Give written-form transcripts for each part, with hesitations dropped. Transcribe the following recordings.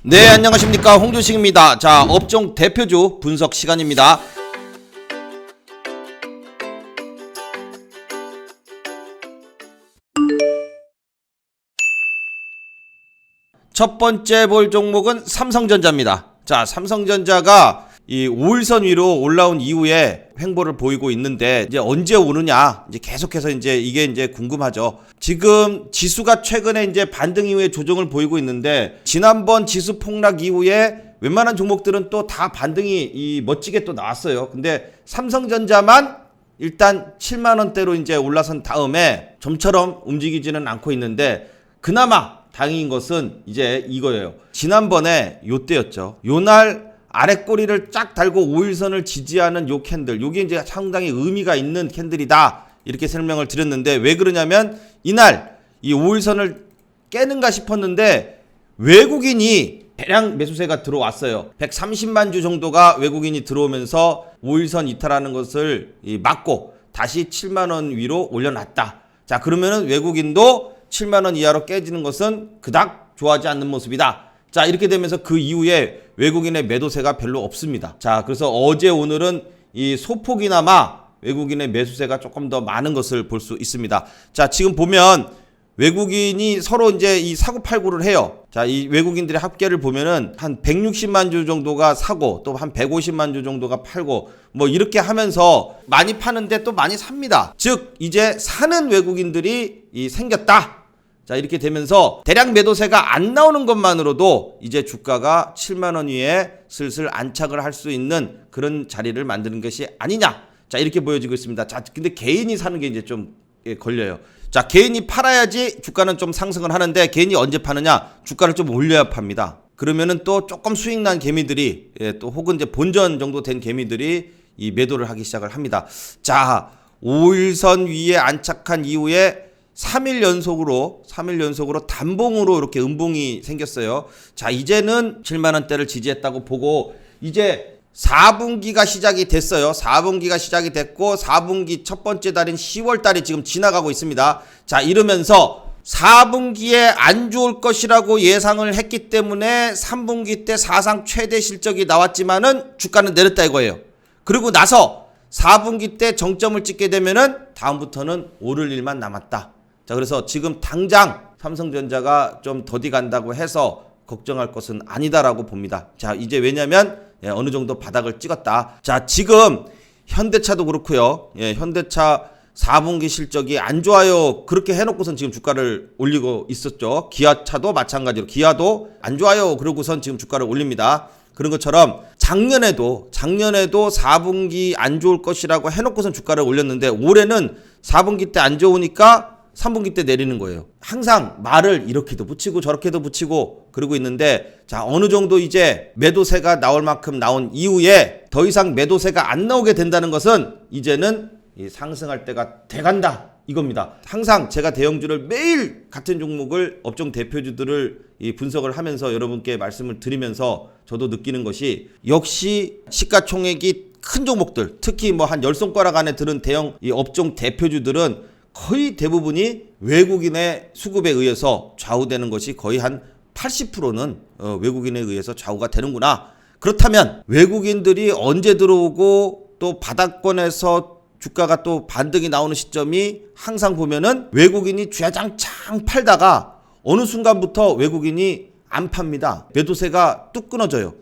네, 안녕하십니까, 홍조식입니다. 자, 업종 대표주 분석 시간입니다. 첫 번째 볼 종목은 삼성전자입니다. 자, 삼성전자가 이 5일선 위로 올라온 이후에 횡보를 보이고 있는데 이제 언제 오느냐, 이제 계속해서 이게 이제 궁금하죠. 지금 지수가 최근에 이제 반등 이후에 조정을 보이고 있는데 지난번 지수 폭락 이후에 웬만한 종목들은 또 다 반등이 멋지게 또 나왔어요. 근데 삼성전자만 일단 7만 원대로 이제 올라선 다음에 좀처럼 움직이지는 않고 있는데 그나마 다행인 것은 이제 이거예요. 지난번에 요때였죠. 요날 아랫꼬리를 쫙 달고 5일선을 지지하는 요 캔들, 요게 이제 상당히 의미가 있는 캔들이다, 이렇게 설명을 드렸는데, 왜 그러냐면 이날 이 5일선을 깨는가 싶었는데 외국인이 대량 매수세가 들어왔어요. 130만 주 정도가 외국인이 들어오면서 5일선 이탈하는 것을 막고 다시 7만 원 위로 올려놨다. 자, 그러면은 외국인도 7만 원 이하로 깨지는 것은 그닥 좋아하지 않는 모습이다. 자, 이렇게 되면서 그 이후에 외국인의 매도세가 별로 없습니다. 자, 그래서 어제 오늘은 이 소폭이나마 외국인의 매수세가 조금 더 많은 것을 볼 수 있습니다. 자, 지금 보면 외국인이 서로 이제 이 사고팔고를 해요. 자, 이 외국인들의 합계를 보면은 한 160만 주 정도가 사고 또 한 150만 주 정도가 팔고 뭐 이렇게 하면서 많이 파는데 또 많이 삽니다. 즉 이제 사는 외국인들이 생겼다. 자, 이렇게 되면서 대량 매도세가 안 나오는 것만으로도 이제 주가가 7만 원 위에 슬슬 안착을 할 수 있는 그런 자리를 만드는 것이 아니냐. 자, 이렇게 보여지고 있습니다. 자, 근데 개인이 사는 게 이제 좀 걸려요. 자, 개인이 팔아야지 주가는 좀 상승을 하는데 개인이 언제 파느냐? 주가를 좀 올려야 팝니다. 그러면은 또 조금 수익 난 개미들이 또 혹은 이제 본전 정도 된 개미들이 이 매도를 하기 시작을 합니다. 자, 5일선 위에 안착한 이후에 3일 연속으로 단봉으로 이렇게 음봉이 생겼어요. 자, 이제는 7만 원대를 지지했다고 보고 이제 4분기가 시작이 됐어요. 4분기가 시작이 됐고 4분기 첫 번째 달인 10월 달이 지금 지나가고 있습니다. 자, 이러면서 4분기에 안 좋을 것이라고 예상을 했기 때문에 3분기 때 사상 최대 실적이 나왔지만은 주가는 내렸다 이거예요. 그리고 나서 4분기 때 정점을 찍게 되면은 다음부터는 오를 일만 남았다. 자, 그래서 지금 당장 삼성전자가 좀 더디 간다고 해서 걱정할 것은 아니다라고 봅니다. 자, 이제 왜냐면 어느 정도 바닥을 찍었다. 자, 지금 현대차도 그렇고요. 현대차 4분기 실적이 안 좋아요. 그렇게 해놓고선 지금 주가를 올리고 있었죠. 기아차도 마찬가지로 기아도 안 좋아요. 그러고선 지금 주가를 올립니다. 그런 것처럼 작년에도 4분기 안 좋을 것이라고 해놓고선 주가를 올렸는데 올해는 4분기 때 안 좋으니까 3분기 때 내리는 거예요. 항상 말을 이렇게도 붙이고 저렇게도 붙이고 그러고 있는데, 자, 어느 정도 이제 매도세가 나올 만큼 나온 이후에 더 이상 매도세가 안 나오게 된다는 것은 이제는 상승할 때가 돼간다 이겁니다. 항상 제가 대형주를 매일 같은 종목을 업종 대표주들을 분석을 하면서 여러분께 말씀을 드리면서 저도 느끼는 것이 역시 시가총액이 큰 종목들, 특히 뭐 한 10손가락 안에 드는 대형 이 업종 대표주들은 거의 대부분이 외국인의 수급에 의해서 좌우되는 것이 거의 한 80%는 외국인에 의해서 좌우가 되는구나. 그렇다면 외국인들이 언제 들어오고 또 바닥권에서 주가가 또 반등이 나오는 시점이 항상 보면은 외국인이 쥐어장창 팔다가 어느 순간부터 외국인이 안 팝니다. 매도세가 뚝 끊어져요.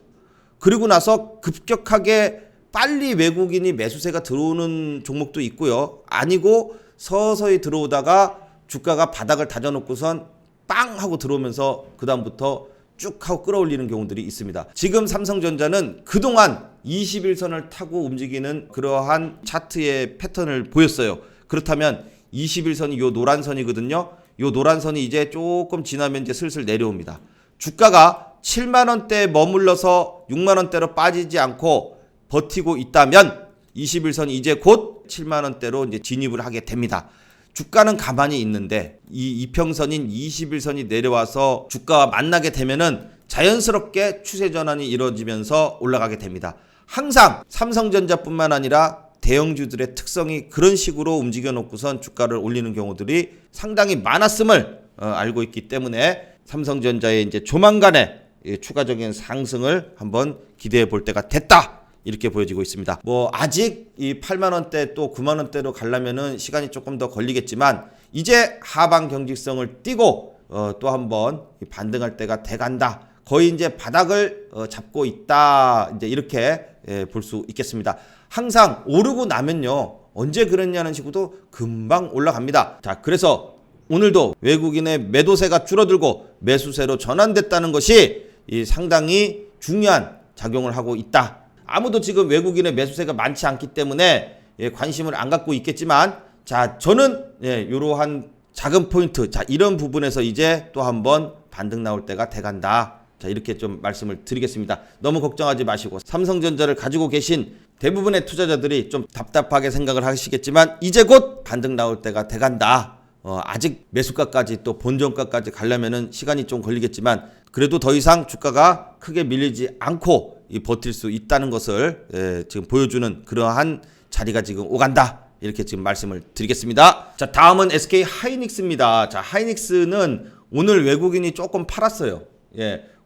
그리고 나서 급격하게 빨리 외국인이 매수세가 들어오는 종목도 있고요. 아니고 서서히 들어오다가 주가가 바닥을 다져놓고선 빵 하고 들어오면서 그 다음부터 쭉 하고 끌어올리는 경우들이 있습니다. 지금 삼성전자는 그동안 21선을 타고 움직이는 그러한 차트의 패턴을 보였어요. 그렇다면 21선이 요 노란 선이거든요. 요 노란 선이 이제 조금 지나면 이제 슬슬 내려옵니다. 주가가 7만 원대에 머물러서 6만 원대로 빠지지 않고 버티고 있다면 21선이 이제 곧 7만 원대로 이제 진입을 하게 됩니다. 주가는 가만히 있는데 이 이평선인 21선이 내려와서 주가와 만나게 되면은 자연스럽게 추세 전환이 이루어지면서 올라가게 됩니다. 항상 삼성전자뿐만 아니라 대형주들의 특성이 그런 식으로 움직여 놓고선 주가를 올리는 경우들이 상당히 많았음을 알고 있기 때문에 삼성전자의 이제 조만간에 추가적인 상승을 한번 기대해 볼 때가 됐다. 이렇게 보여지고 있습니다. 뭐 아직 이 8만 원대 또 9만 원대로 가려면은 시간이 조금 더 걸리겠지만 이제 하방 경직성을 띄고 또 한번 반등할 때가 돼간다. 거의 이제 바닥을 잡고 있다. 이제 이렇게 볼 수 있겠습니다. 항상 오르고 나면요. 언제 그랬냐는 식으로 금방 올라갑니다. 자, 그래서 오늘도 외국인의 매도세가 줄어들고 매수세로 전환됐다는 것이 상당히 중요한 작용을 하고 있다. 아무도 지금 외국인의 매수세가 많지 않기 때문에 관심을 안 갖고 있겠지만, 자, 저는 이러한 작은 포인트, 자, 이런 부분에서 이제 또 한번 반등 나올 때가 돼간다. 자, 이렇게 좀 말씀을 드리겠습니다. 너무 걱정하지 마시고, 삼성전자를 가지고 계신 대부분의 투자자들이 좀 답답하게 생각을 하시겠지만 이제 곧 반등 나올 때가 돼간다. 아직 매수가까지 또 본전가까지 가려면은 시간이 좀 걸리겠지만 그래도 더 이상 주가가 크게 밀리지 않고 버틸 수 있다는 것을 지금 보여주는 그러한 자리가 지금 오간다. 이렇게 지금 말씀을 드리겠습니다. 자, 다음은 SK 하이닉스입니다. 자, 하이닉스는 오늘 외국인이 조금 팔았어요.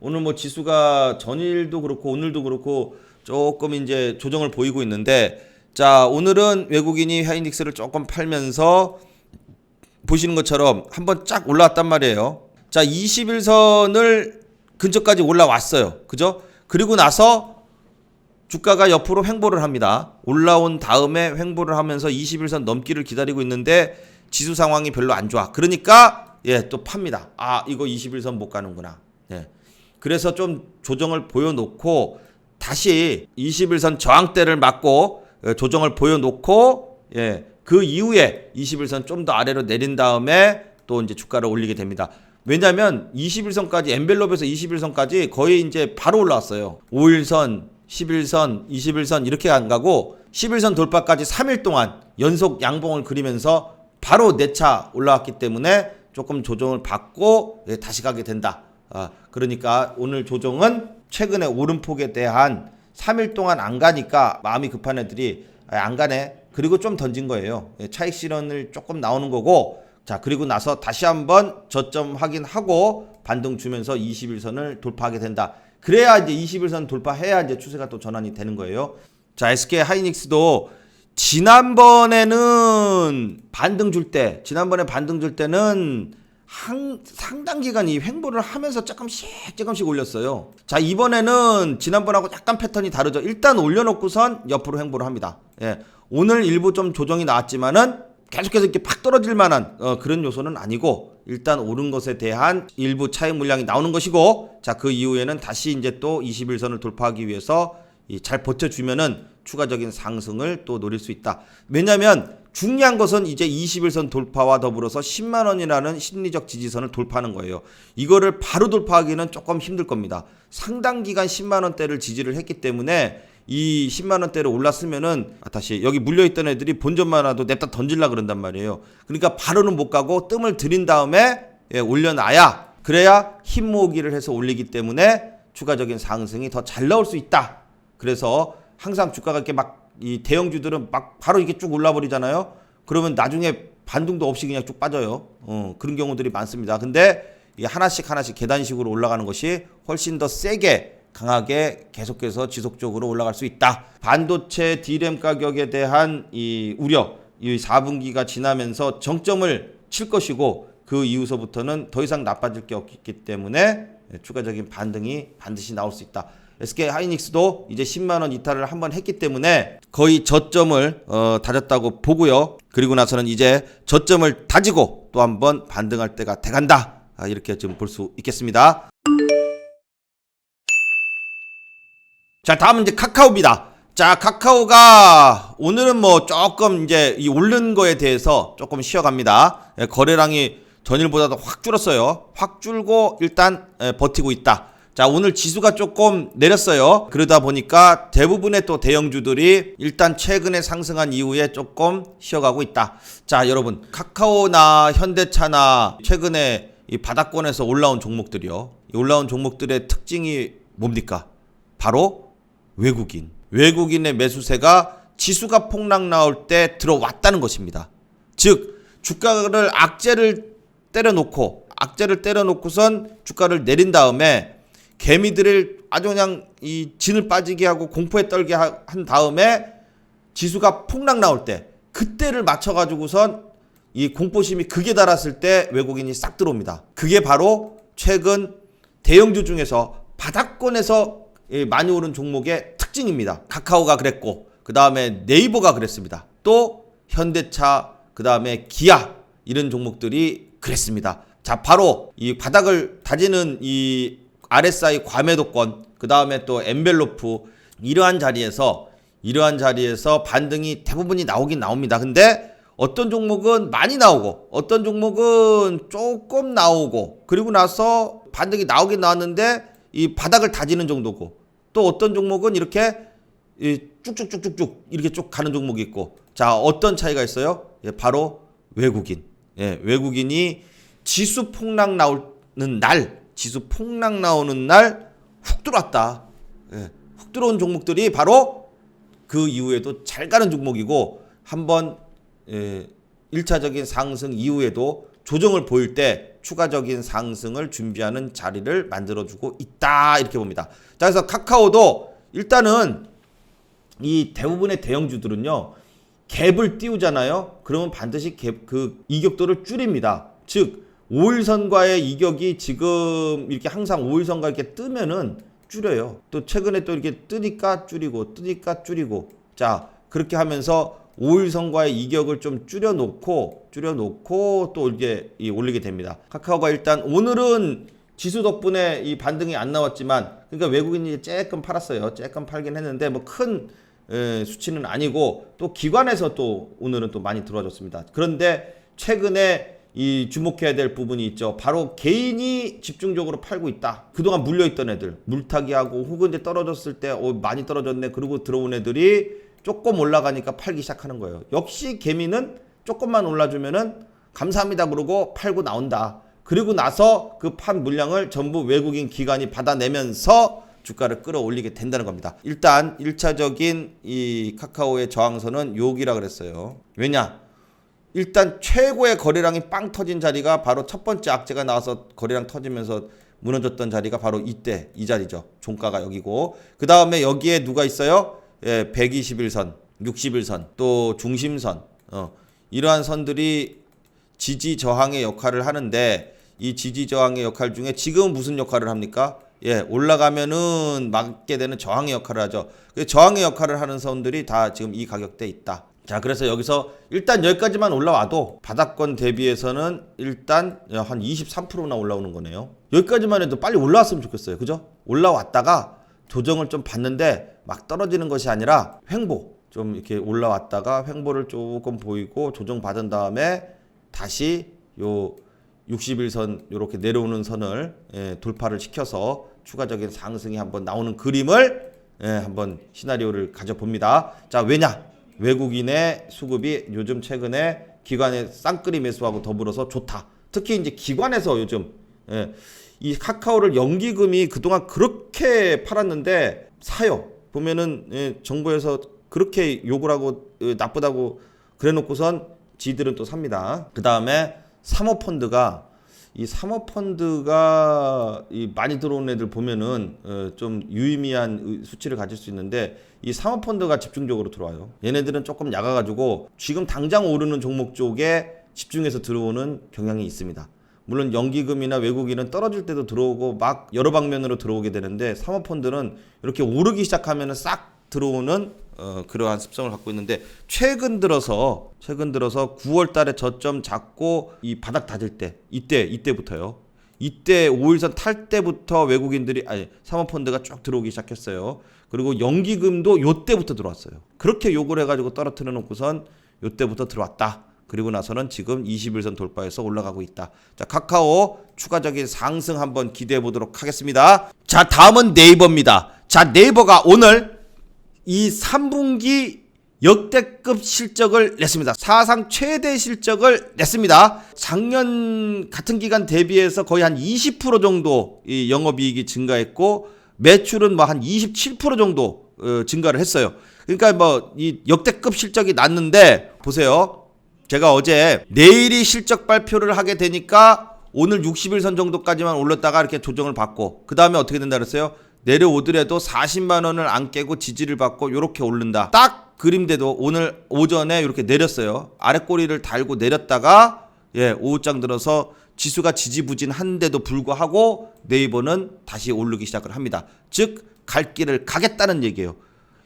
오늘 뭐 지수가 전일도 그렇고 오늘도 그렇고 조금 이제 조정을 보이고 있는데, 자, 오늘은 외국인이 하이닉스를 조금 팔면서 보시는 것처럼 한번 쫙 올라왔단 말이에요. 자, 21선을 근처까지 올라왔어요. 그죠? 그리고 나서 주가가 옆으로 횡보를 합니다. 올라온 다음에 횡보를 하면서 21선 넘기를 기다리고 있는데 지수 상황이 별로 안 좋아. 그러니까 또 팝니다. 아, 이거 21선 못 가는구나. 그래서 좀 조정을 보여놓고 다시 21선 저항대를 맞고 조정을 보여놓고 그 이후에 21선 좀 더 아래로 내린 다음에 또 이제 주가를 올리게 됩니다. 왜냐면 21선까지 엔벨롭에서 21선까지 거의 이제 바로 올라왔어요. 5일선, 11선, 21선 이렇게 안 가고 11선 돌파까지 3일 동안 연속 양봉을 그리면서 바로 4차 올라왔기 때문에 조금 조정을 받고 다시 가게 된다. 그러니까 오늘 조정은 최근에 오름폭에 대한 3일 동안 안 가니까 마음이 급한 애들이 안 가네. 그리고 좀 던진 거예요. 차익 실현을 조금 나오는 거고, 자, 그리고 나서 다시 한번 저점 확인하고 반등 주면서 21선을 돌파하게 된다. 그래야 이제 21선 돌파해야 이제 추세가 또 전환이 되는 거예요. 자, SK 하이닉스도 지난번에 반등 줄 때는 상당 기간 이 횡보를 하면서 조금씩 올렸어요. 자, 이번에는 지난번하고 약간 패턴이 다르죠. 일단 올려놓고선 옆으로 횡보를 합니다. 오늘 일부 좀 조정이 나왔지만은 계속해서 이렇게 팍 떨어질 만한 그런 요소는 아니고 일단 오른 것에 대한 일부 차익 물량이 나오는 것이고, 자, 그 이후에는 다시 이제 또 21선을 돌파하기 위해서 잘 버텨주면은 추가적인 상승을 또 노릴 수 있다. 왜냐면 중요한 것은 이제 21선 돌파와 더불어서 10만 원이라는 심리적 지지선을 돌파하는 거예요. 이거를 바로 돌파하기는 조금 힘들 겁니다. 상당 기간 10만 원대를 지지를 했기 때문에 이 10만 원대로 올랐으면은 다시 여기 물려있던 애들이 본전만 와도 냅다 던질라 그런단 말이에요. 그러니까 바로는 못 가고 뜸을 들인 다음에 올려놔야, 그래야 힘 모으기를 해서 올리기 때문에 추가적인 상승이 더 잘 나올 수 있다. 그래서 항상 주가가 이렇게 막 이 대형주들은 막 바로 이렇게 쭉 올라버리잖아요. 그러면 나중에 반등도 없이 그냥 쭉 빠져요. 그런 경우들이 많습니다. 근데 하나씩 계단식으로 올라가는 것이 훨씬 더 세게 강하게 계속해서 지속적으로 올라갈 수 있다. 반도체 D램 가격에 대한 이 우려, 이 4분기가 지나면서 정점을 칠 것이고 그 이후서부터는 더 이상 나빠질 게 없기 때문에 추가적인 반등이 반드시 나올 수 있다. SK 하이닉스도 이제 10만 원 이탈을 한번 했기 때문에 거의 저점을 다졌다고 보고요. 그리고 나서는 이제 저점을 다지고 또 한번 반등할 때가 돼간다. 이렇게 좀 볼 수 있겠습니다. 자, 다음은 이제 카카오입니다. 자, 카카오가 오늘은 뭐 조금 이제 이 오른 거에 대해서 조금 쉬어갑니다. 거래량이 전일보다도 확 줄었어요. 확 줄고 일단 버티고 있다. 자, 오늘 지수가 조금 내렸어요. 그러다 보니까 대부분의 또 대형주들이 일단 최근에 상승한 이후에 조금 쉬어가고 있다. 자, 여러분, 카카오나 현대차나 최근에 이 바닥권에서 올라온 종목들이요. 이 올라온 종목들의 특징이 뭡니까? 바로 외국인의 매수세가 지수가 폭락 나올 때 들어왔다는 것입니다. 즉, 주가를 악재를 때려놓고선 주가를 내린 다음에 개미들을 아주 그냥 이 진을 빠지게 하고 공포에 떨게 한 다음에 지수가 폭락 나올 때 그때를 맞춰가지고선 이 공포심이 극에 달았을 때 외국인이 싹 들어옵니다. 그게 바로 최근 대형주 중에서 바닥권에서 많이 오른 종목의 특징입니다. 카카오가 그랬고 그 다음에 네이버가 그랬습니다. 또 현대차 그 다음에 기아 이런 종목들이 그랬습니다. 자, 바로 이 바닥을 다지는 이 RSI 과매도권 그 다음에 또 엔벨로프 이러한 자리에서 반등이 대부분이 나오긴 나옵니다. 근데 어떤 종목은 많이 나오고 어떤 종목은 조금 나오고 그리고 나서 반등이 나오긴 나왔는데 이 바닥을 다지는 정도고 또 어떤 종목은 이렇게 쭉쭉쭉쭉쭉 이렇게 쭉 가는 종목이 있고 자 어떤 차이가 있어요? 예, 바로 외국인. 예, 외국인이 지수 폭락 나오는 날 훅 들어왔다. 예, 훅 들어온 종목들이 바로 그 이후에도 잘 가는 종목이고 한번 1차적인 상승 이후에도 조정을 보일 때 추가적인 상승을 준비하는 자리를 만들어주고 있다 이렇게 봅니다. 자, 그래서 카카오도 일단은 이 대부분의 대형주들은요 갭을 띄우잖아요. 그러면 반드시 그 이격도를 줄입니다. 즉 5일선과의 이격이 지금 이렇게 항상 5일선과 이렇게 뜨면은 줄여요. 또 최근에 또 이렇게 뜨니까 줄이고 자 그렇게 하면서 5일선과의 이격을 좀 줄여놓고 또 이게 올리게 됩니다. 카카오가 일단 오늘은 지수 덕분에 이 반등이 안 나왔지만 그러니까 외국인이 쬐끔 팔았어요. 쬐끔 팔긴 했는데 뭐 큰 수치는 아니고 또 기관에서 또 오늘은 또 많이 들어와줬습니다. 그런데 최근에 이 주목해야 될 부분이 있죠. 바로 개인이 집중적으로 팔고 있다. 그동안 물려있던 애들 물타기하고 혹은 이제 떨어졌을 때 많이 떨어졌네 그러고 들어온 애들이 조금 올라가니까 팔기 시작하는 거예요. 역시 개미는 조금만 올라주면은 감사합니다 그러고 팔고 나온다. 그리고 나서 그 판 물량을 전부 외국인 기관이 받아내면서 주가를 끌어올리게 된다는 겁니다. 일단 1차적인 이 카카오의 저항선은 여기라 그랬어요. 왜냐? 일단 최고의 거래량이 빵 터진 자리가 바로 첫 번째 악재가 나와서 거래량 터지면서 무너졌던 자리가 바로 이때 이 자리죠. 종가가 여기고 그 다음에 여기에 누가 있어요? 121선, 61선, 또 중심선 이러한 선들이 지지 저항의 역할을 하는데 이 지지 저항의 역할 중에 지금은 무슨 역할을 합니까? 올라가면은 막게 되는 저항의 역할을 하죠. 저항의 역할을 하는 선들이 다 지금 이 가격대에 있다. 자, 그래서 여기서 일단 여기까지만 올라와도 바닥권 대비해서는 일단 한 23%나 올라오는 거네요. 여기까지만 해도 빨리 올라왔으면 좋겠어요. 그죠? 올라왔다가 조정을 좀 받는데 막 떨어지는 것이 아니라 횡보 좀 이렇게 올라왔다가 횡보를 조금 보이고 조정 받은 다음에 다시 요 61선 이렇게 내려오는 선을 돌파를 시켜서 추가적인 상승이 한번 나오는 그림을 한번 시나리오를 가져봅니다. 자, 왜냐? 외국인의 수급이 요즘 최근에 기관의 쌍끌이 매수하고 더불어서 좋다. 특히 이제 기관에서 요즘 이 카카오를 연기금이 그동안 그렇게 팔았는데 사요. 보면은 정부에서 그렇게 욕을 하고 나쁘다고 그래놓고선 지들은 또 삽니다. 그 다음에 사모펀드가 많이 들어온 애들 보면은 좀 유의미한 수치를 가질 수 있는데 이 사모펀드가 집중적으로 들어와요. 얘네들은 조금 약아가지고 지금 당장 오르는 종목 쪽에 집중해서 들어오는 경향이 있습니다. 물론 연기금이나 외국인은 떨어질 때도 들어오고 막 여러 방면으로 들어오게 되는데 사모펀드는 이렇게 오르기 시작하면 싹 들어오는 그러한 습성을 갖고 있는데 최근 들어서 9월 달에 저점 잡고 이 바닥 다질 때 이때부터요. 이때 5일선 탈 때부터 외국인들이 사모펀드가 쭉 들어오기 시작했어요. 그리고 연기금도 요때부터 들어왔어요. 그렇게 요구를 해가지고 떨어뜨려 놓고선 요때부터 들어왔다. 그리고 나서는 지금 21선 돌파해서 올라가고 있다. 자, 카카오 추가적인 상승 한번 기대해 보도록 하겠습니다. 자, 다음은 네이버입니다. 자, 네이버가 오늘 이 3분기 역대급 실적을 냈습니다. 사상 최대 실적을 냈습니다. 작년 같은 기간 대비해서 거의 한 20% 정도 이 영업이익이 증가했고 매출은 뭐 한 27% 정도 증가를 했어요. 그러니까 뭐 이 역대급 실적이 났는데 보세요. 제가 어제 내일이 실적 발표를 하게 되니까 오늘 60일선 정도까지만 올렸다가 이렇게 조정을 받고 그 다음에 어떻게 된다 그랬어요? 내려오더라도 40만 원을 안 깨고 지지를 받고 이렇게 오른다. 딱 그림대로 오늘 오전에 이렇게 내렸어요. 아래 꼬리를 달고 내렸다가 오후장 들어서 지수가 지지부진한데도 불구하고 네이버는 다시 오르기 시작을 합니다. 즉 갈 길을 가겠다는 얘기예요.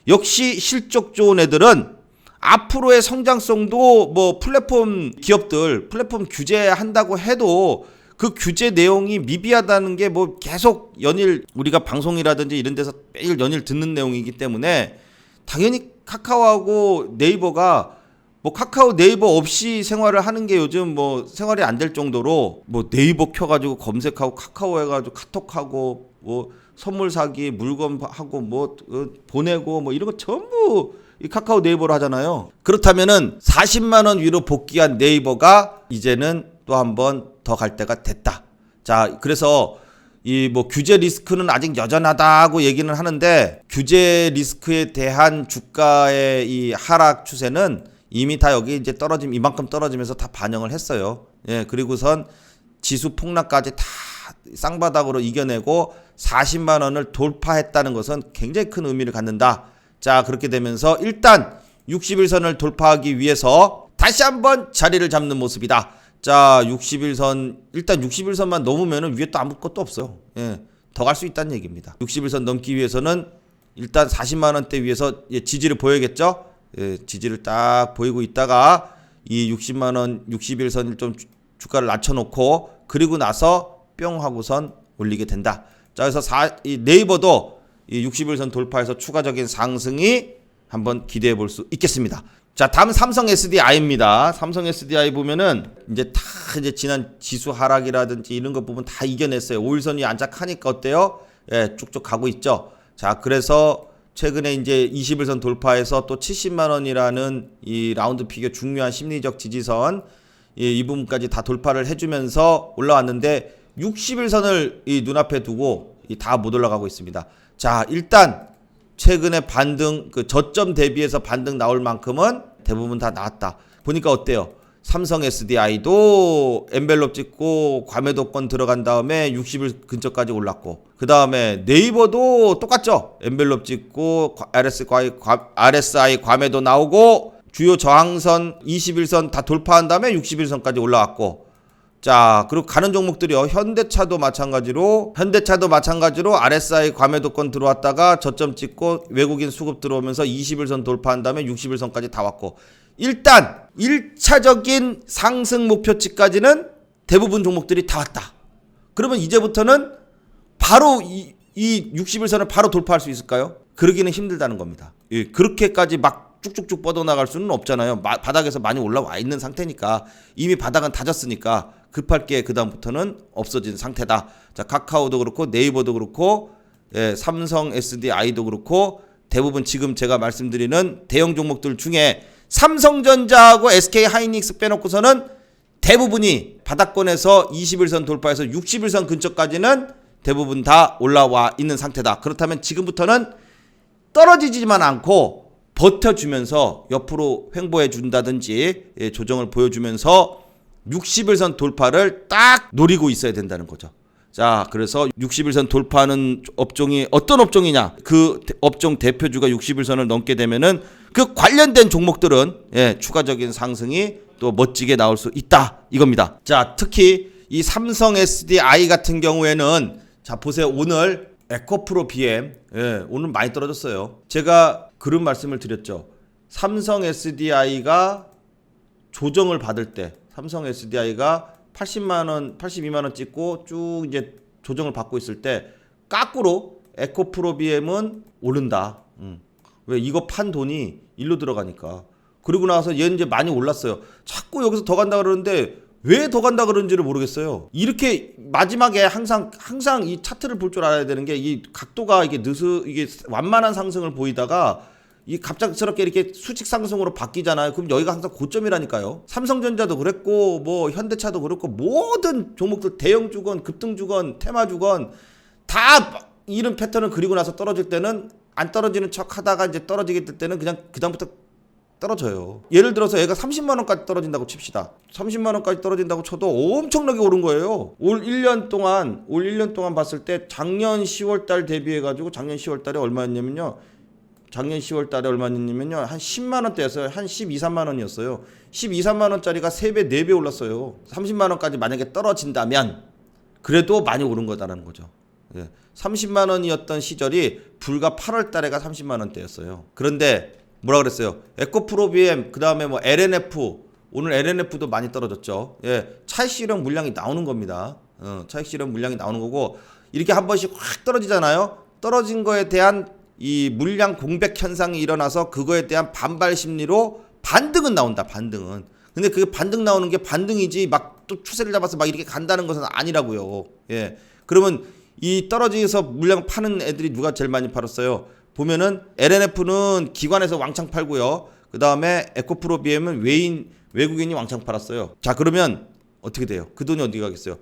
역시 실적 좋은 애들은 앞으로의 성장성도 뭐 플랫폼 기업들 플랫폼 규제한다고 해도 그 규제 내용이 미비하다는 게 뭐 계속 연일 우리가 방송이라든지 이런 데서 매일 연일 듣는 내용이기 때문에 당연히 카카오하고 네이버가 뭐 카카오 네이버 없이 생활을 하는 게 요즘 뭐 생활이 안 될 정도로 뭐 네이버 켜가지고 검색하고 카카오 해가지고 카톡하고 뭐 선물 사기 물건 하고 뭐 보내고 뭐 이런 거 전부 이 카카오 네이버로 하잖아요. 그렇다면은 40만 원 위로 복귀한 네이버가 이제는 또 한 번 더 갈 때가 됐다. 자, 그래서 이 뭐 규제 리스크는 아직 여전하다고 얘기는 하는데 규제 리스크에 대한 주가의 이 하락 추세는 이미 다 여기 이제 이만큼 떨어지면서 다 반영을 했어요. 그리고선 지수 폭락까지 다 쌍바닥으로 이겨내고 40만 원을 돌파했다는 것은 굉장히 큰 의미를 갖는다. 자, 그렇게 되면서 일단 60일선을 돌파하기 위해서 다시 한번 자리를 잡는 모습이다. 자, 60일선 일단 60일선만 넘으면 위에 또 아무것도 없어요. 더 갈 수 있다는 얘기입니다. 60일선 넘기 위해서는 일단 40만 원대 위에서 지지를 보여야겠죠. 지지를 딱 보이고 있다가 이 60만 원 60일선을 좀 주가를 낮춰놓고 그리고 나서 뿅 하고선 올리게 된다. 자, 그래서 이 네이버도 이 60일선 돌파해서 추가적인 상승이 한번 기대해 볼 수 있겠습니다. 자, 다음 삼성 SDI입니다. 삼성 SDI 보면은 이제 지난 지수 하락이라든지 이런 거 보면 다 이겨냈어요. 5일선이 안착하니까 어때요? 쭉쭉 가고 있죠. 자, 그래서 최근에 이제 20일선 돌파해서 또 70만 원이라는 이 라운드 피겨 중요한 심리적 지지선 이 부분까지 다 돌파를 해주면서 올라왔는데 60일선을 이 눈앞에 두고 다 못 올라가고 있습니다. 자, 일단 최근에 반등 그 저점 대비해서 반등 나올 만큼은 대부분 다 나왔다. 보니까 어때요? 삼성 SDI도 엔벨롭 찍고 과매도권 들어간 다음에 60일 근처까지 올랐고 그 다음에 네이버도 똑같죠. 엔벨롭 찍고 RSI 과매도 나오고 주요 저항선 21선 다 돌파한 다음에 61선까지 올라왔고 자, 그리고 가는 종목들이요. 현대차도 마찬가지로 RSI 과매도권 들어왔다가 저점 찍고 외국인 수급 들어오면서 21선 돌파한 다음에 61선까지 다 왔고 일단 1차적인 상승 목표치까지는 대부분 종목들이 다 왔다. 그러면 이제부터는 바로 이 60일선을 바로 돌파할 수 있을까요? 그러기는 힘들다는 겁니다. 그렇게까지 막 쭉쭉쭉 뻗어나갈 수는 없잖아요. 바닥에서 많이 올라와 있는 상태니까 이미 바닥은 다졌으니까 급할 게 그다음부터는 없어진 상태다. 자, 카카오도 그렇고 네이버도 그렇고 삼성 SDI도 그렇고 대부분 지금 제가 말씀드리는 대형 종목들 중에 삼성전자하고 SK하이닉스 빼놓고서는 대부분이 바닥권에서 20일선 돌파해서 60일선 근처까지는 대부분 다 올라와 있는 상태다. 그렇다면 지금부터는 떨어지지만 않고 버텨주면서 옆으로 횡보해 준다든지 조정을 보여주면서 60일선 돌파를 딱 노리고 있어야 된다는 거죠. 자, 그래서 60일선 돌파하는 업종이 어떤 업종이냐? 그 업종 대표주가 60일선을 넘게 되면은 그 관련된 종목들은 추가적인 상승이 또 멋지게 나올 수 있다 이겁니다. 자, 특히 이 삼성 SDI 같은 경우에는 자, 보세요. 오늘 에코프로 BM 오늘 많이 떨어졌어요. 제가 그런 말씀을 드렸죠. 삼성 SDI가 조정을 받을 때 삼성 SDI가 80만원, 82만원 찍고 쭉 이제 조정을 받고 있을 때 까꾸로 에코프로 BM은 오른다. 왜? 이거 판 돈이 일로 들어가니까. 그리고 나서 얘는 이제 많이 올랐어요. 자꾸 여기서 더 간다 그러는데 왜 더 간다 그러는지를 모르겠어요. 이렇게 마지막에 항상 이 차트를 볼 줄 알아야 되는 게 이 각도가 이게 이게 완만한 상승을 보이다가 이 갑작스럽게 이렇게 수직 상승으로 바뀌잖아요. 그럼 여기가 항상 고점이라니까요. 삼성전자도 그랬고 뭐 현대차도 그렇고 모든 종목들 대형주건 급등주건 테마주건 다 이런 패턴을 그리고 나서 떨어질 때는 안 떨어지는 척 하다가 이제 떨어지게 될 때는 그냥 그다음부터 떨어져요. 예를 들어서 얘가 30만 원까지 떨어진다고 칩시다. 30만 원까지 떨어진다고 쳐도 엄청나게 오른 거예요. 올 1년 동안 봤을 때 작년 10월 달 대비해 가지고 작년 10월 달에 얼마였냐면요. 작년 10월 달에 얼마였냐면요. 한 10만 원대였어요. 한 12, 3만 원이었어요. 12, 3만 원짜리가 3배, 4배 올랐어요. 30만 원까지 만약에 떨어진다면 그래도 많이 오른 거다라는 거죠. 30만 원이었던 시절이 불과 8월 달에가 30만 원대였어요. 그런데 뭐라 그랬어요? 에코프로비엠, 그다음에 뭐 LNF, 오늘 LNF도 많이 떨어졌죠. 차익 실현 물량이 나오는 겁니다. 차익 실현 물량이 나오는 거고, 이렇게 한 번씩 확 떨어지잖아요. 떨어진 거에 대한 이 물량 공백 현상이 일어나서 그거에 대한 반발 심리로 반등은 나온다. 반등은. 근데 그 반등 나오는 게 반등이지 막 또 추세를 잡아서 막 이렇게 간다는 것은 아니라고요. 그러면 이 떨어지면서 물량 파는 애들이 누가 제일 많이 팔았어요? 보면은 LNF는 기관에서 왕창 팔고요. 그 다음에 에코프로비엠은 외국인이 왕창 팔았어요. 자, 그러면 어떻게 돼요? 그 돈이 어디 가겠어요?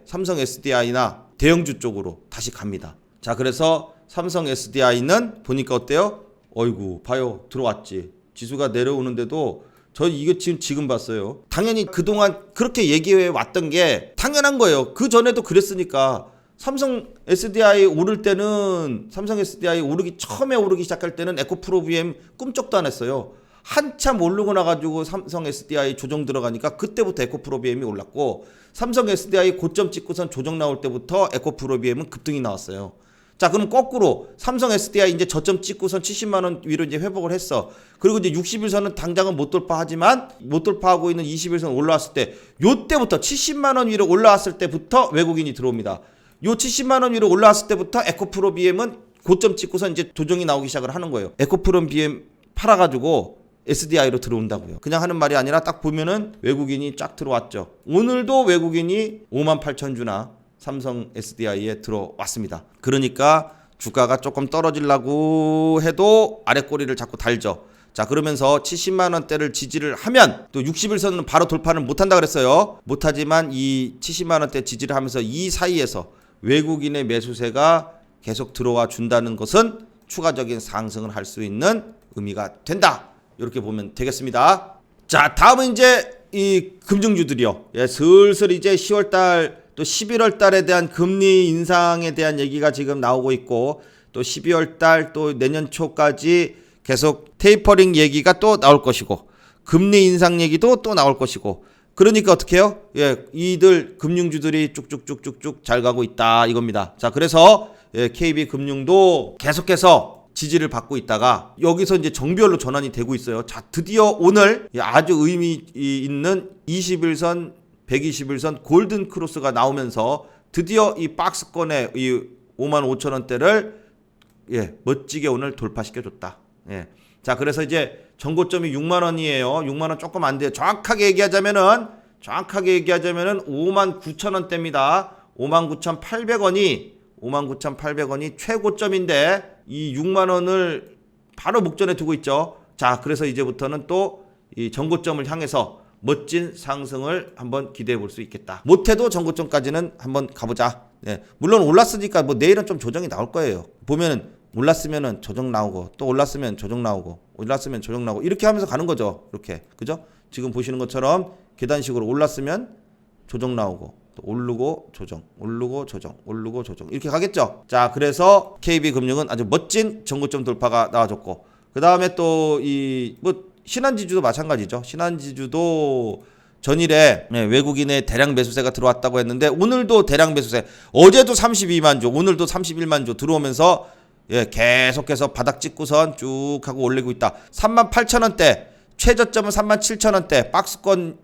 삼성 SDI나 대형주 쪽으로 다시 갑니다. 자, 그래서 삼성 SDI는 보니까 어때요? 어이구, 봐요. 들어왔지. 지수가 내려오는데도 저 이거 지금 봤어요. 당연히 그동안 그렇게 얘기해 왔던 게 당연한 거예요. 그 전에도 그랬으니까. 삼성 SDI 오를 때는, 삼성 SDI 처음에 오르기 시작할 때는 에코프로비엠 꿈쩍도 안 했어요. 한참 오르고 나가지고 삼성 SDI 조정 들어가니까 그때부터 에코프로비엠이 올랐고, 삼성 SDI 고점 찍고선 조정 나올 때부터 에코프로비엠은 급등이 나왔어요. 자, 그럼 거꾸로 삼성 SDI 이제 저점 찍고선 70만 원 위로 이제 회복을 했어. 그리고 이제 60일선은 당장은 못 돌파하지만 못 돌파하고 있는 20일선 올라왔을 때, 요때부터 70만 원 위로 올라왔을 때부터 외국인이 들어옵니다. 요 70만 원 위로 올라왔을 때부터 에코프로비엠은 고점 찍고선 이제 조정이 나오기 시작을 하는 거예요. 에코프로비엠 팔아가지고 SDI로 들어온다고요. 그냥 하는 말이 아니라 딱 보면은 외국인이 쫙 들어왔죠. 오늘도 외국인이 58,000주나 삼성 SDI에 들어왔습니다. 그러니까 주가가 조금 떨어지려고 해도 아래 꼬리를 자꾸 달죠. 자, 그러면서 70만 원대를 지지를 하면 또 60일선은 바로 돌파를 못한다 그랬어요. 못하지만 이 70만 원대 지지를 하면서 이 사이에서 외국인의 매수세가 계속 들어와 준다는 것은 추가적인 상승을 할 수 있는 의미가 된다. 이렇게 보면 되겠습니다. 자, 다음은 이제 이 금융주들이요. 슬슬 이제 10월달 또 11월달에 대한 금리 인상에 대한 얘기가 지금 나오고 있고, 또 12월달 또 내년 초까지 계속 테이퍼링 얘기가 또 나올 것이고, 금리 인상 얘기도 또 나올 것이고, 그러니까 어떻게 해요? 이들 금융주들이 쭉쭉쭉쭉쭉 잘 가고 있다 이겁니다. 자, 그래서 KB금융도 계속해서 지지를 받고 있다가 여기서 이제 정비열로 전환이 되고 있어요. 자, 드디어 오늘 아주 의미 있는 21선, 121선 골든 크로스가 나오면서 드디어 이 박스권의 이 55,000원대를 멋지게 오늘 돌파시켜줬다. 자, 그래서 이제 전고점이 6만 원이에요. 6만 원 조금 안 돼요. 정확하게 얘기하자면은 59,000원대입니다. 59,800원이 최고점인데 이 6만 원을 바로 목전에 두고 있죠. 자, 그래서 이제부터는 또 이 전고점을 향해서 멋진 상승을 한번 기대해 볼 수 있겠다. 못해도 전고점까지는 한번 가보자. 물론 올랐으니까 뭐 내일은 좀 조정이 나올 거예요. 보면은 올랐으면은 조정 나오고, 또 올랐으면 조정 나오고, 올랐으면 조정 나오고, 이렇게 하면서 가는 거죠. 이렇게. 그죠? 지금 보시는 것처럼 계단식으로 올랐으면 조정 나오고, 또 오르고 조정, 오르고 조정, 오르고 조정, 이렇게 가겠죠. 자, 그래서 KB금융은 아주 멋진 전고점 돌파가 나와줬고, 그 다음에 또 이 뭐 신한지주도 마찬가지죠. 신한지주도 전일에 외국인의 대량 매수세가 들어왔다고 했는데, 오늘도 대량 매수세, 어제도 32만 주, 오늘도 31만 주 들어오면서 계속해서 바닥 찍고선 쭉 하고 올리고 있다. 38,000원대, 최저점은 37,000원대, 박스권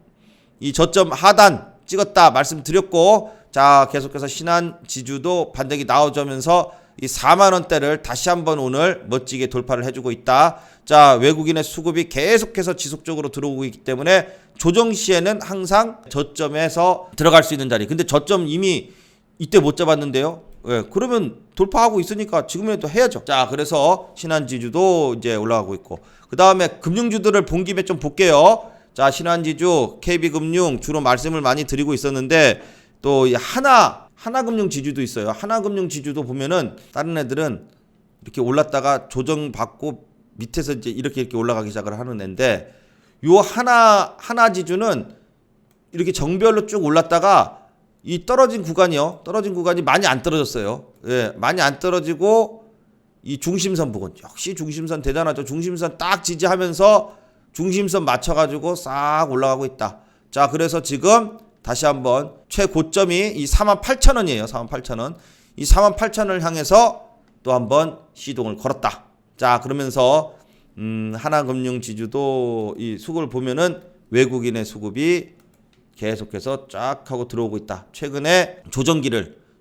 이 저점 하단 찍었다 말씀드렸고, 자, 계속해서 신한지주도 반등이 나오면서 이 4만원대를 다시 한번 오늘 멋지게 돌파를 해주고 있다. 자, 외국인의 수급이 계속해서 지속적으로 들어오고 있기 때문에 조정 시에는 항상 저점에서 들어갈 수 있는 자리. 근데 저점 이미 이때 못 잡았는데요. 그러면 돌파하고 있으니까 지금이라도 해야죠. 자, 그래서 신한지주도 이제 올라가고 있고, 그 다음에 금융주들을 본 김에 좀 볼게요. 자, 신한지주, KB금융 주로 말씀을 많이 드리고 있었는데, 또 하나금융지주도 있어요. 하나금융지주도 보면은 다른 애들은 이렇게 올랐다가 조정받고 밑에서 이제 이렇게 올라가기 시작을 하는 애인데, 요 하나 지주는 이렇게 정별로 쭉 올랐다가 이 떨어진 구간이 많이 안 떨어졌어요. 예, 많이 안 떨어지고 이 중심선 부근, 역시 중심선 대단하죠. 중심선 딱 지지하면서 중심선 맞춰가지고 싹 올라가고 있다. 자, 그래서 지금 다시 한번 최고점이 이 48,000원이에요. 48,000원. 이 48,000원을 향해서 또 한번 시동을 걸었다. 자, 그러면서 하나금융지주도 이 수급을 보면은 외국인의 수급이 계속해서 쫙 하고 들어오고 있다. 최근에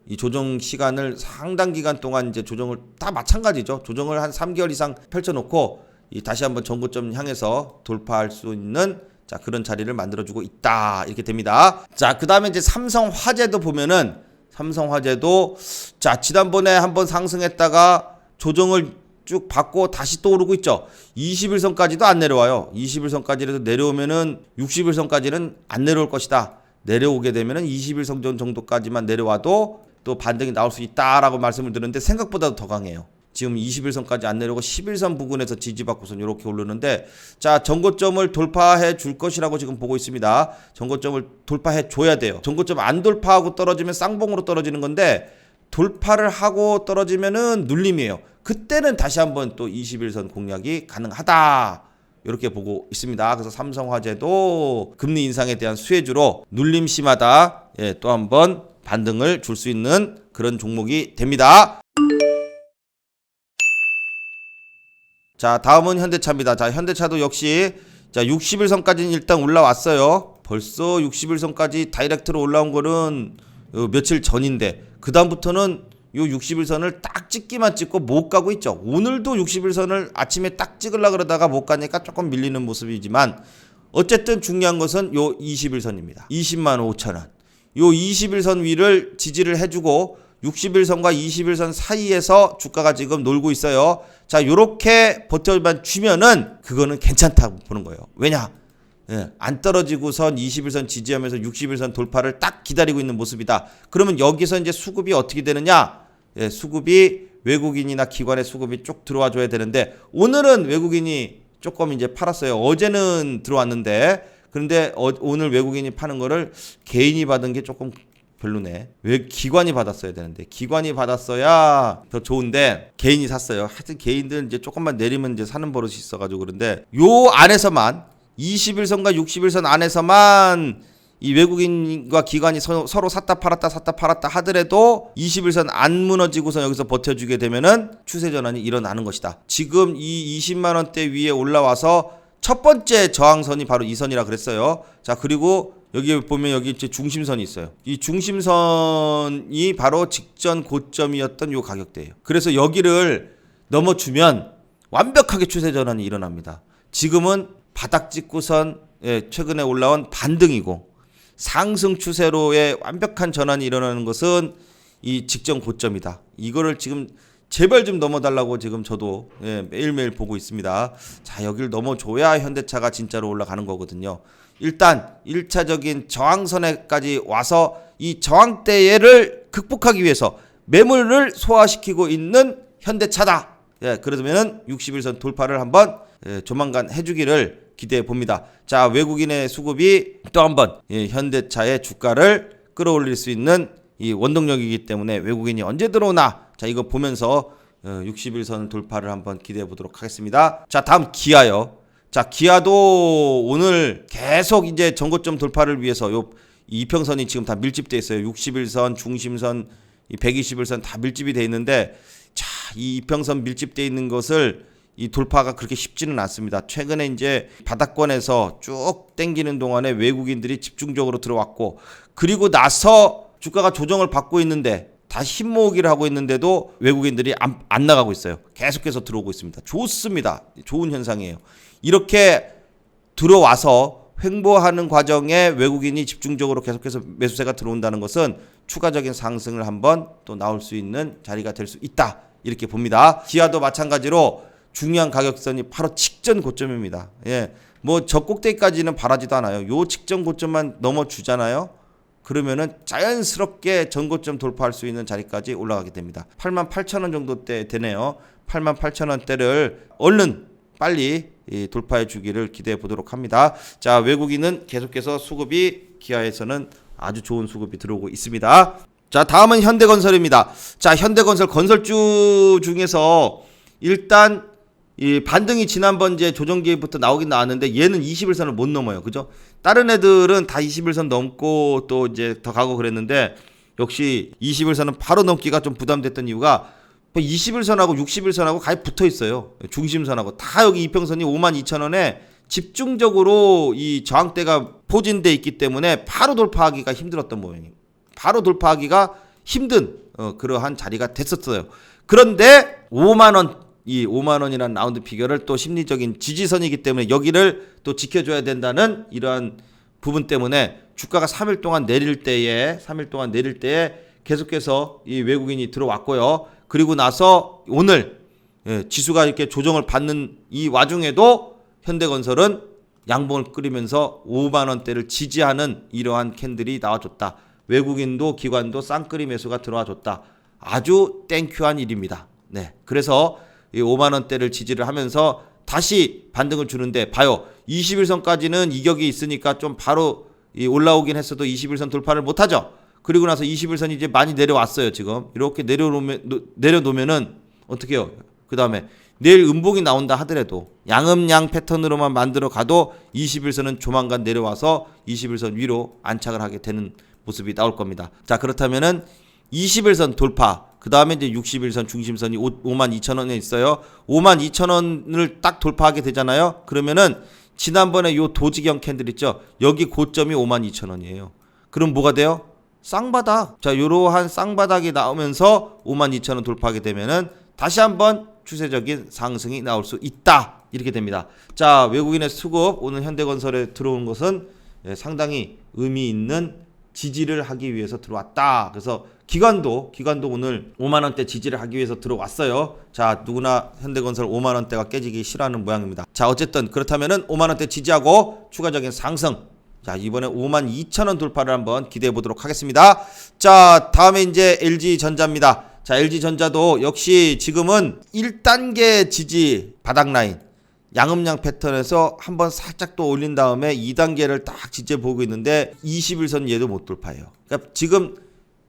이 조정 시간을 상당 기간 동안 이제 조정을 다 마찬가지죠. 조정을 한 3개월 이상 펼쳐놓고 이 다시 한번 전고점 향해서 돌파할 수 있는 자, 그런 자리를 만들어주고 있다. 이렇게 됩니다. 자, 그 다음에 이제 삼성화재도 보면은 삼성화재도 자, 지난번에 한번 상승했다가 조정을 쭉 받고 다시 또 오르고 있죠. 21선까지도 안 내려와요. 21선까지라도 내려오면은 60일선까지는 안 내려올 것이다. 내려오게 되면은 21선 정도까지만 내려와도 또 반등이 나올 수 있다라고 말씀을 드렸는데 생각보다도 더 강해요. 지금 21선까지 안 내려오고 11선 부근에서 지지받고선 이렇게 오르는데, 자, 전고점을 돌파해 줄 것이라고 지금 보고 있습니다. 전고점을 돌파해 줘야 돼요. 전고점 안 돌파하고 떨어지면 쌍봉으로 떨어지는 건데, 돌파를 하고 떨어지면은 눌림이에요. 그때는 다시 한번 또 21선 공략이 가능하다. 이렇게 보고 있습니다. 그래서 삼성화재도 금리 인상에 대한 수혜주로 눌림 심하다. 예, 또 한번 반등을 줄 수 있는 그런 종목이 됩니다. 자, 다음은 현대차입니다. 자, 현대차도 역시 자, 60일선까지는 일단 올라왔어요. 벌써 60일선까지 다이렉트로 올라온 거는 며칠 전인데, 그 다음부터는 요 60일선을 딱 찍기만 찍고 못 가고 있죠. 오늘도 60일선을 아침에 딱 찍으려고 그러다가 못 가니까 조금 밀리는 모습이지만, 어쨌든 중요한 것은 요 20일선입니다. 205,000원. 요 20일선 위를 지지를 해주고 60일선과 20일선 사이에서 주가가 지금 놀고 있어요. 자, 요렇게 버텨만 주면은 그거는 괜찮다고 보는 거예요. 왜냐? 예, 안 떨어지고선 20일선 지지하면서 60일선 돌파를 딱 기다리고 있는 모습이다. 그러면 여기서 이제 수급이 어떻게 되느냐? 예, 수급이 외국인이나 기관의 수급이 쭉 들어와 줘야 되는데, 오늘은 외국인이 조금 이제 팔았어요. 어제는 들어왔는데, 그런데 오늘 외국인이 파는 거를 개인이 받은 게 조금 별로네. 왜 기관이 받았어야 되는데, 기관이 받았어야 더 좋은데 개인이 샀어요. 하여튼 개인들 이제 조금만 내리면 이제 사는 버릇이 있어가지고 그런데, 요 안에서만 20일선과 60일선 안에서만 이 외국인과 기관이 서로 샀다 팔았다 하더라도 21선 안 무너지고서 여기서 버텨주게 되면은 추세 전환이 일어나는 것이다. 지금 이 20만원대 위에 올라와서 첫 번째 저항선이 바로 이 선이라 그랬어요. 자, 그리고 여기 보면 여기 이제 중심선이 있어요. 이 중심선이 바로 직전 고점이었던 요 가격대예요. 그래서 여기를 넘어주면 완벽하게 추세 전환이 일어납니다. 지금은 바닥 찍고선 최근에 올라온 반등이고, 상승 추세로의 완벽한 전환이 일어나는 것은 이 직전 고점이다. 이거를 지금 제발 좀 넘어달라고 지금 저도 매일매일 보고 있습니다. 자, 여기를 넘어줘야 현대차가 진짜로 올라가는 거거든요. 일단 1차적인 저항선에까지 와서 이 저항대를 극복하기 위해서 매물을 소화시키고 있는 현대차다. 예, 그러면은 61선 돌파를 한번 조만간 해주기를 기대해 봅니다. 자, 외국인의 수급이 또 한번 현대차의 주가를 끌어올릴 수 있는 이 원동력이기 때문에 외국인이 언제 들어오나, 자, 이거 보면서 61선 돌파를 한번 기대해 보도록 하겠습니다. 자, 다음 기아요. 자, 기아도 오늘 계속 이제 전고점 돌파를 위해서 요 이평선이 지금 다 밀집돼 있어요. 61선, 중심선, 이 120일선 다 밀집이 돼 있는데, 자, 이 이평선 밀집돼 있는 것을 이 돌파가 그렇게 쉽지는 않습니다. 최근에 이제 바닥권에서 쭉 땡기는 동안에 외국인들이 집중적으로 들어왔고, 그리고 나서 주가가 조정을 받고 있는데 다시 힘 모으기를 하고 있는데도 외국인들이 안 나가고 있어요. 계속해서 들어오고 있습니다. 좋습니다. 좋은 현상이에요. 이렇게 들어와서 횡보하는 과정에 외국인이 집중적으로 계속해서 매수세가 들어온다는 것은 추가적인 상승을 한번 또 나올 수 있는 자리가 될 수 있다. 이렇게 봅니다. 기아도 마찬가지로 중요한 가격선이 바로 직전 고점입니다. 예, 뭐 저 꼭대기까지는 바라지도 않아요. 요 직전 고점만 넘어주잖아요. 그러면은 자연스럽게 전고점 돌파할 수 있는 자리까지 올라가게 됩니다. 88,000원 정도 대 되네요. 88,000원대를 얼른 빨리 돌파해 주기를 기대해 보도록 합니다. 자, 외국인은 계속해서 수급이 기아에서는 아주 좋은 수급이 들어오고 있습니다. 자, 다음은 현대건설입니다. 자, 현대건설 건설주 중에서 일단 이 반등이 지난번 이제 조정기부터 나오긴 나왔는데 얘는 20일선을 못 넘어요. 그죠? 다른 애들은 다 20일선 넘고 또 이제 더 가고 그랬는데 역시 20일선은 바로 넘기가 좀 부담됐던 이유가 20일선하고 60일선하고 가히 붙어 있어요. 중심선하고 다 여기 이평선이 52,000원에 집중적으로 이 저항대가 포진돼 있기 때문에 바로 돌파하기가 힘들었던 모양이에요. 바로 돌파하기가 힘든 그러한 자리가 됐었어요. 그런데 5만원, 이 5만원이라는 라운드 피겨를 또 심리적인 지지선이기 때문에 여기를 또 지켜줘야 된다는 이러한 부분 때문에 주가가 3일 동안 내릴 때에 계속해서 이 외국인이 들어왔고요. 그리고 나서 오늘 지수가 이렇게 조정을 받는 이 와중에도 현대건설은 양봉을 끓이면서 5만원대를 지지하는 이러한 캔들이 나와줬다. 외국인도 기관도 쌍끌이 매수가 들어와줬다. 아주 땡큐한 일입니다. 네, 그래서 이 5만원대를 지지를 하면서 다시 반등을 주는데 봐요. 21선까지는 이격이 있으니까 좀 바로 올라오긴 했어도 21선 돌파를 못하죠. 그리고 나서 21선이 이제 많이 내려왔어요. 지금 이렇게 내려놓으면은 어떻게 해요? 그 다음에 내일 음봉이 나온다 하더라도 양음양 패턴으로만 만들어 가도 21선은 조만간 내려와서 21선 위로 안착을 하게 되는 모습이 나올 겁니다. 자, 그렇다면은 21선 돌파, 그 다음에 이제 61선 중심선이 52,000원에 있어요. 52,000원을 딱 돌파하게 되잖아요. 그러면은 지난번에 요 도지경 캔들 있죠? 여기 고점이 52,000원이에요. 그럼 뭐가 돼요? 쌍바닥. 자, 요러한 쌍바닥이 나오면서 52,000원 돌파하게 되면은 다시 한번 추세적인 상승이 나올 수 있다. 이렇게 됩니다. 자, 외국인의 수급 오늘 현대건설에 들어온 것은 상당히 의미 있는 지지를 하기 위해서 들어왔다. 그래서 기관도 오늘 5만원대 지지를 하기 위해서 들어왔어요. 자, 누구나 현대건설 5만원대가 깨지기 싫어하는 모양입니다. 자, 어쨌든 그렇다면은 5만원대 지지하고 추가적인 상승. 자, 이번에 52,000원 돌파를 한번 기대해 보도록 하겠습니다. 자, 다음에 이제 LG전자입니다. 자, LG전자도 역시 지금은 1단계 지지 바닥 라인 양음양 패턴에서 한번 살짝 또 올린 다음에 2단계를 딱 지지해 보고 있는데 21선 얘도 못 돌파해요. 그러니까 지금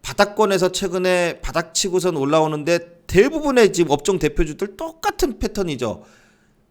바닥권에서 최근에 바닥 치고선 올라오는데 대부분의 지금 업종 대표주들 똑같은 패턴이죠.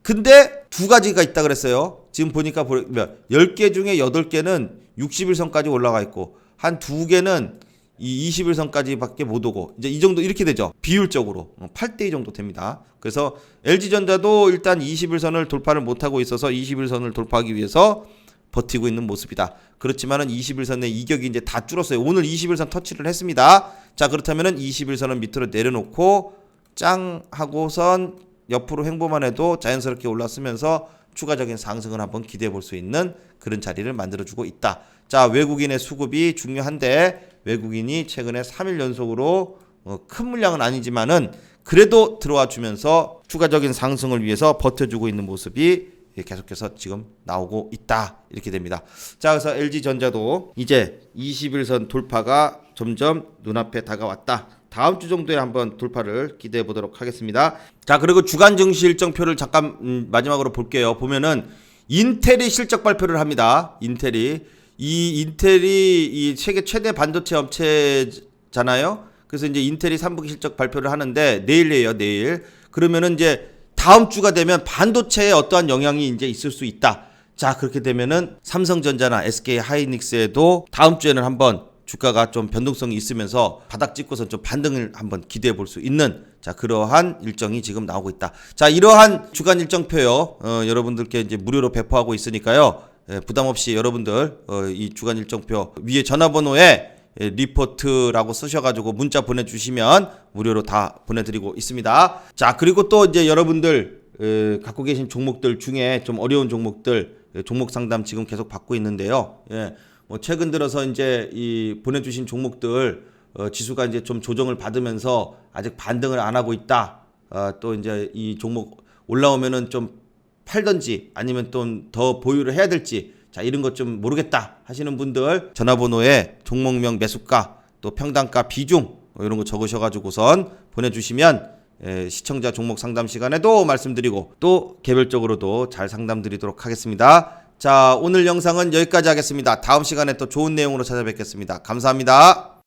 근데 두 가지가 있다 그랬어요. 지금 보니까 10개 중에 8개는 60일선까지 올라가 있고 한 2개는 이 21선까지밖에 못 오고 이제 이 정도 이렇게 되죠. 비율적으로 8대2 정도 됩니다. 그래서 LG전자도 일단 21선을 돌파를 못하고 있어서 21선을 돌파하기 위해서 버티고 있는 모습이다. 그렇지만은 21선의 이격이 이제 다 줄었어요. 오늘 21선 터치를 했습니다. 자, 그렇다면은 21선을 밑으로 내려놓고 짱 하고선 옆으로 횡보만 해도 자연스럽게 올랐으면서 추가적인 상승을 한번 기대해 볼 수 있는 그런 자리를 만들어주고 있다. 자, 외국인의 수급이 중요한데 외국인이 최근에 3일 연속으로 큰 물량은 아니지만은 그래도 들어와 주면서 추가적인 상승을 위해서 버텨주고 있는 모습이 계속해서 지금 나오고 있다. 이렇게 됩니다. 자, 그래서 LG전자도 이제 21선 돌파가 점점 눈앞에 다가왔다. 다음 주 정도에 한번 돌파를 기대해 보도록 하겠습니다. 자, 그리고 주간 증시 일정표를 잠깐 마지막으로 볼게요. 보면은 인텔이 실적 발표를 합니다. 인텔이 이 세계 최대 반도체 업체잖아요. 그래서 이제 인텔이 3분기 실적 발표를 하는데 내일이에요, 내일. 그러면은 이제 다음 주가 되면 반도체에 어떠한 영향이 이제 있을 수 있다. 자, 그렇게 되면은 삼성전자나 SK 하이닉스에도 다음 주에는 한번 주가가 좀 변동성이 있으면서 바닥 찍고서 좀 반등을 한번 기대해 볼 수 있는 자, 그러한 일정이 지금 나오고 있다. 자, 이러한 주간 일정표요. 여러분들께 이제 무료로 배포하고 있으니까요. 부담 없이 여러분들 이 주간 일정표 위에 전화번호에 리포트라고 쓰셔가지고 문자 보내주시면 무료로 다 보내드리고 있습니다. 자, 그리고 또 이제 여러분들 갖고 계신 종목들 중에 좀 어려운 종목들 종목 상담 지금 계속 받고 있는데요. 예, 뭐 최근 들어서 이제 이 보내주신 종목들 지수가 이제 좀 조정을 받으면서 아직 반등을 안 하고 있다. 또 이제 이 종목 올라오면은 좀 팔던지 아니면 또 더 보유를 해야 될지 자, 이런 것 좀 모르겠다 하시는 분들 전화번호에 종목명 매수가 또 평단가 비중 이런 거 적으셔가지고선 보내주시면 시청자 종목 상담 시간에도 말씀드리고 또 개별적으로도 잘 상담드리도록 하겠습니다. 자, 오늘 영상은 여기까지 하겠습니다. 다음 시간에 또 좋은 내용으로 찾아뵙겠습니다. 감사합니다.